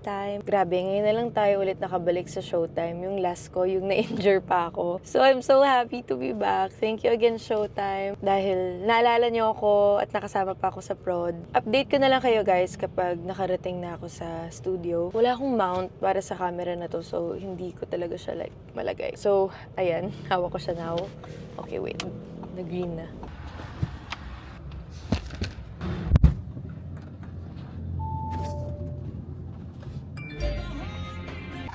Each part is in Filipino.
Showtime. Grabe, ngayon na lang tayo ulit nakabalik sa Showtime. Yung last ko, yung na-injure pa ako. So, I'm so happy to be back. Thank you again, Showtime. Dahil naalala niyo ako at nakasama pa ako sa prod. Update ko na lang kayo guys kapag nakarating na ako sa studio. Wala akong mount para sa camera na to, so hindi ko talaga siya like malagay. So, ayan, hawak ko siya now. Okay, wait. Nag-green na.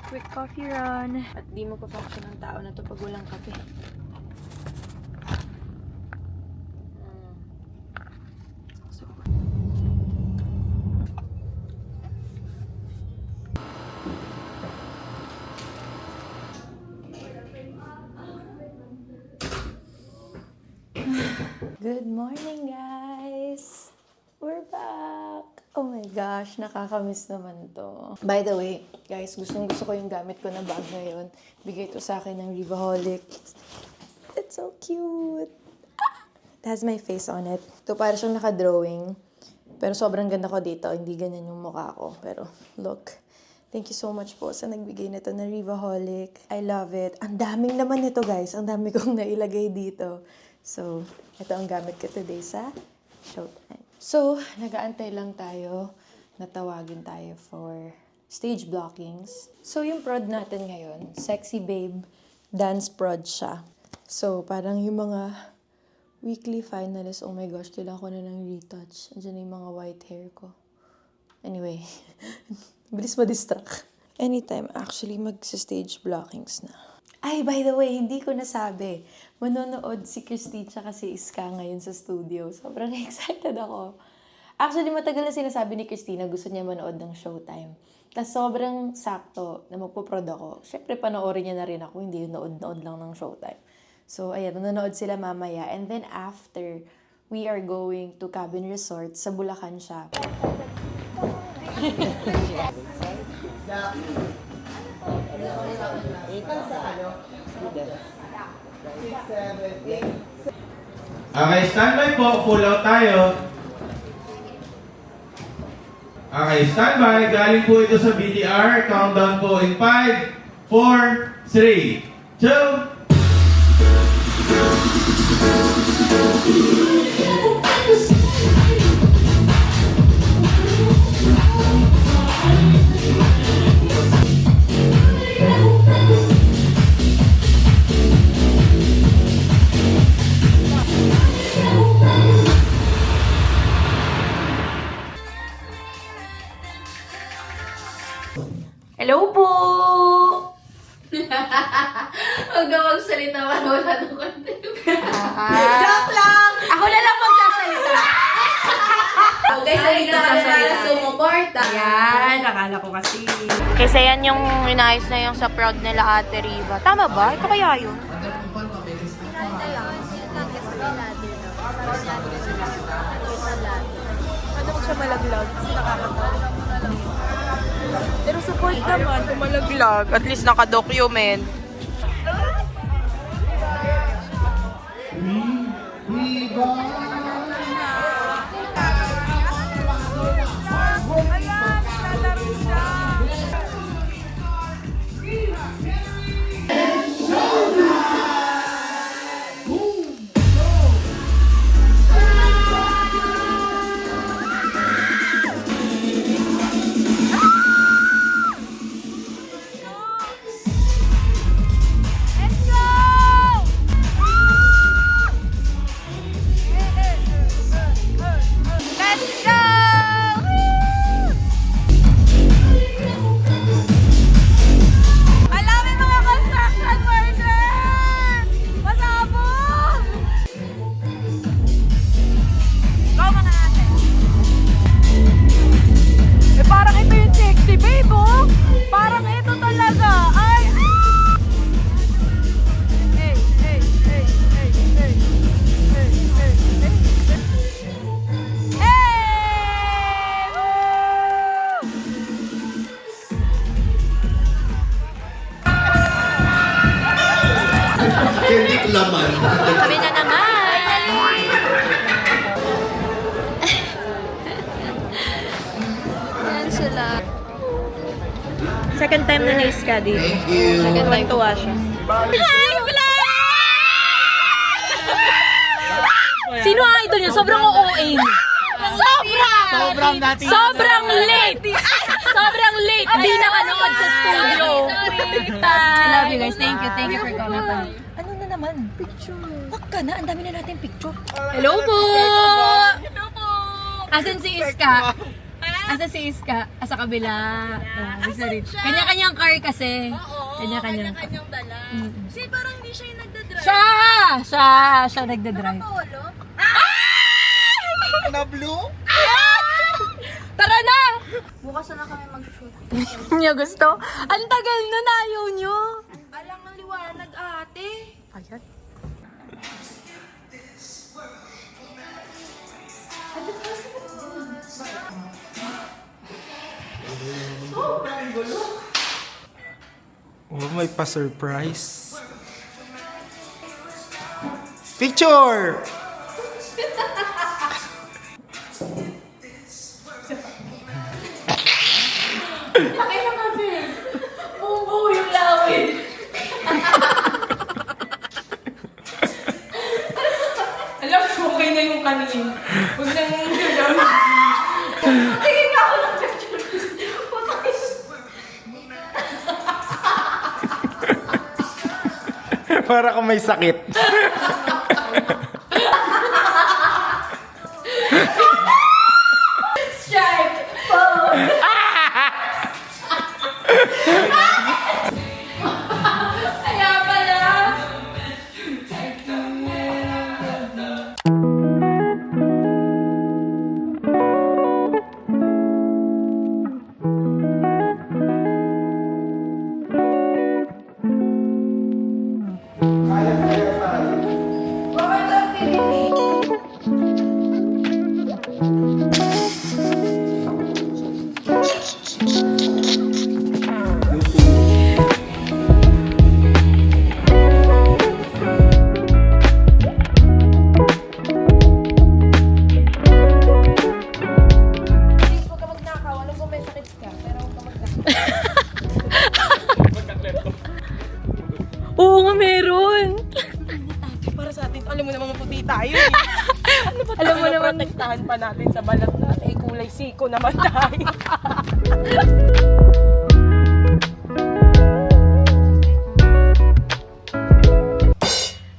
Quick coffee run. At di mapafunction ng tao na to pag walang kape. Good morning, guys! We're back! Oh my gosh, nakakamiss naman to. By the way, guys, gustong-gusto ko yung gamit ko na bag ngayon. Bigay to sa akin ng Rivaholic. It's so cute! It has my face on it. Ito para siyang naka-drawing. Pero sobrang ganda ko dito. Hindi ganyan yung mukha ko. Pero look. Thank you so much po sa nagbigay nito na Rivaholic. I love it. Ang daming laman nito, guys. Ang dami kong nailagay dito. So, ito ang gamit ko today sa Showtime. So, nag-aantay lang tayo na tawagin tayo for stage blockings. So, yung prod natin ngayon, Sexy Babe Dance Prod siya. So, parang yung mga weekly finalists, oh my gosh, kailangan ko na ng retouch. Andiyan na yung mga white hair ko. Anyway, bilis ma-distract. Anytime, actually, mag-stage blockings na. Ay, by the way, hindi ko nasabi. Manonood si Christine tsaka si Iska ngayon sa studio. Sobrang excited ako. Actually, matagal na sinasabi ni Christina gusto niya manood ng Showtime. Tapos sobrang sakto na magpo-prod ako. Siyempre, panoorin niya na rin ako. Hindi yung nood-nood lang ng Showtime. So, ayan, manonood sila mamaya. And then after, we are going to Cabin Resort. Sa Bulacan siya. Okay, standby po. Full out tayo. Okay, standby. Galing po ito sa BTR. Countdown po in 5, 4, 3, 2, Hello po! Huwag na magsalita para wala nang content. Joke lang! Ako na lang magsasalita. Okay, salita ka na sumuporta. Yan, akala ko kasi. Kasi yan yung inayos na yung sa prod nila Ate Riva. Tama ba? Ito kaya yun? Ano ko siya malaglag? Kasi nakakatawa. Pero support naman kung malaglag. At least naka-document. laman. Kami na naman! Yan sila. Second time na ni Iska dito. Thank you. Second time tuwa siya. Hi, Vlog! Sino ang idol niya? Sobrang OA. Sobrang late! Sobrang late! Hindi nakanood sa studio. I love you guys. Thank you for coming. Ano na naman? Picture. Wag ka na. Ang dami na natin picture. Hello po! Asan si Iska? Asan si Iska? Sa kabila. Sorry. Kanya-kanyang car kasi. Kanya-kanyang car. Kasi parang hindi siya yung nagdadrive. Siya nagdadrive. Na blue? Tara na! Bukas na kami mag-shoot. Niyo gusto? Ang tagal na ayaw nyo. Alang ang liwanag, ate. Ayan. Oh, may pa-surprise. Picture! Bumbu yung lawin. Alam ko, okay na yung kanin. Huwag nang gagawin. Tingin na ako ng picture. Para kung may sakit. Strike! Pose! Kaya pala. Bakit ang pinili? Huwag ka magnakaw. Alam ko may sakit ka, pero huwag ka magnakaw. Oo nga, meron. Para sa atin, alam mo naman puti tayo eh. Alam mo naman. Protektahan pa natin sa balat natin. Eh, kulay siko naman tayo.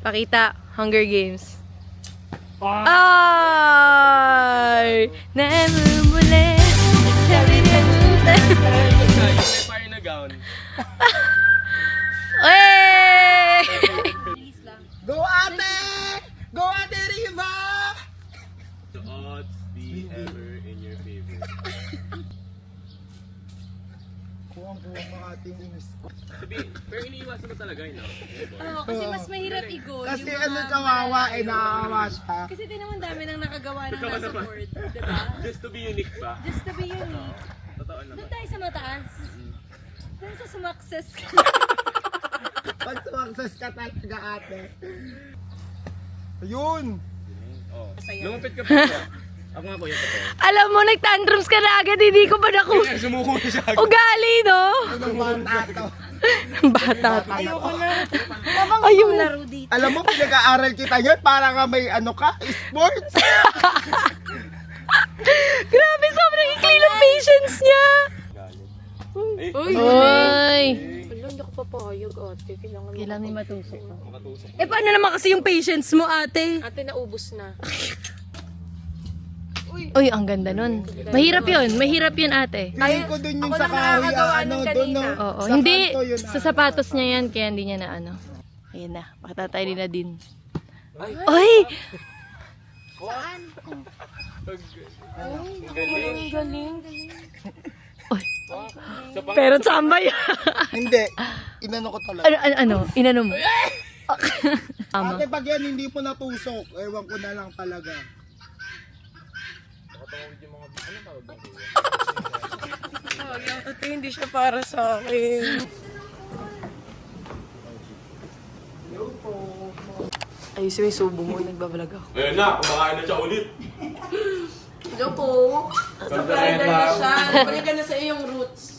Pakita, Hunger Games. Ay! Namumuli. Sabi niya. Fire na gown. Hey! Go ate! Go ate Riva! The odds be ever in your favor. Kuwang-kuwang mga ating inis. Pero iniiwasan mo talaga yun, no? Oo, kasi mas mahirap i-go. Kasi yung ano mga kawawa, malayo. naawa siya. Kasi di naman dami nang nakagawa ng Totoo nasa naman. board. Diba? Just to be unique ba? Just to be unique. Totoo naman. Doon tayo sa mataas. Doon sa sumakses ka. Pag sumakses ka talaga ate. Ayun! Oh. Lumapit ka pa siya. Ako nga kuya totoo. Alam mo, nag-tantrums ka na agad. Hindi ko pa naku. Sumuko na siya. Ugali, no? Anong bata to? Bata. Ayoko na. Ayun na. Alam mo, pinag-aaral kita yun para nga may ano ka, sports. Grabe, sobrang ikli ng patience niya. Uy! Wala, hindi ako papayag, ate. Kailangan may matusok ka. Eh, paano naman kasi yung patience mo, ate? Ate, naubos na. Uy, ang ganda nun. Mahirap yun, ate. Feeling ko dun yung ako sa na kahoy, nakakagawa ano, nun dun no. kanina. Oo, Sa hindi. kanto yun, Sa sapatos niya yan, kaya hindi niya na ano. Ayan na, makatatay din na din. Ay! Uy. Pero tambay. Hindi. Inano ko talaga. ano? Inano mo? Tama. Ate, pag yan hindi mo natusok, ewan ko na lang talaga. Ate, hindi siya para sa akin. Ayusin mo yung subo mo, nagbabalag ako. Ayun na, kumakain na siya ulit. Joke po. Sa brother na siya. Balikan na sa iyong roots.